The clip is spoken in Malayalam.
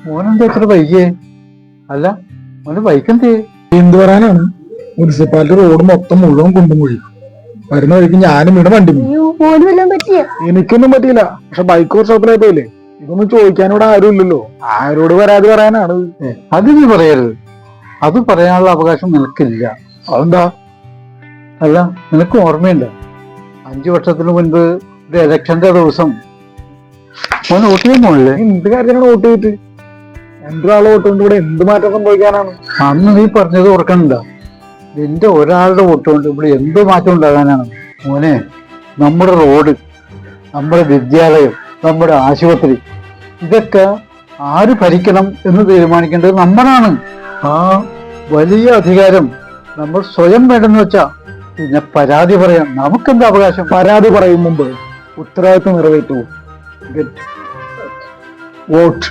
മോനെന്താ ഇത്ര വൈകിയേ? അല്ല, മോന്റെ ബൈക്ക് എന്തേ? എന്ത് പറയാനാണ്, മുനിസിപ്പാലിറ്റി റോഡ് മൊത്തം മുഴുവൻ കുണ്ടും കുഴി. വരുന്ന വഴിക്ക് ഞാനും ഇവിടെ വണ്ടി പോയി. എനിക്കൊന്നും പറ്റിയില്ല, പക്ഷെ ബൈക്ക് വർക്ക്ഷോപ്പിലായി പോയില്ലേ. ഇതൊന്നും ചോദിക്കാനിവിടെ ആരും ഇല്ലല്ലോ, ആരോട് പരാതി പറയാനാണ്? അത് നീ പറയരുത്. അത് പറയാനുള്ള അവകാശം നിനക്കില്ല. അതെന്താ? അല്ല, നിനക്ക് ഓർമ്മയുണ്ട് 5 വർഷത്തിന് മുൻപ് ഒരു ഇലക്ഷന്റെ ദിവസം മോൻ വോട്ട് ചെയ്യാൻ പോണില്ലേ? എന്ത് കാര്യമാണ് വോട്ട് ചെയ്തിട്ട്? എന്തൊരാളെ വോട്ട് കൊണ്ട് ഇവിടെ എന്ത് മാറ്റം സംഭവിക്കാനാണ്? അന്ന് നീ പറഞ്ഞത് ഓർക്കണ്ട. നിന്റെ ഒരാളുടെ വോട്ട് കൊണ്ട് ഇവിടെ എന്ത് മാറ്റം ഉണ്ടാകാനാണ് മോനെ? നമ്മുടെ റോഡ്, നമ്മുടെ വിദ്യാലയം, നമ്മുടെ ആശുപത്രി, ഇതൊക്കെ ആര് ഭരിക്കണം എന്ന് തീരുമാനിക്കേണ്ടത് നമ്മളാണ്. ആ വലിയ അധികാരം നമ്മൾ സ്വയം വേണ്ടെന്ന് വെച്ചാ പിന്നെ പരാതി പറയാം. നമുക്കെന്താ അവകാശം? പരാതി പറയും മുമ്പ് ഉത്തരവാദിത്വം നിറവേറ്റൂ. വോട്ട്.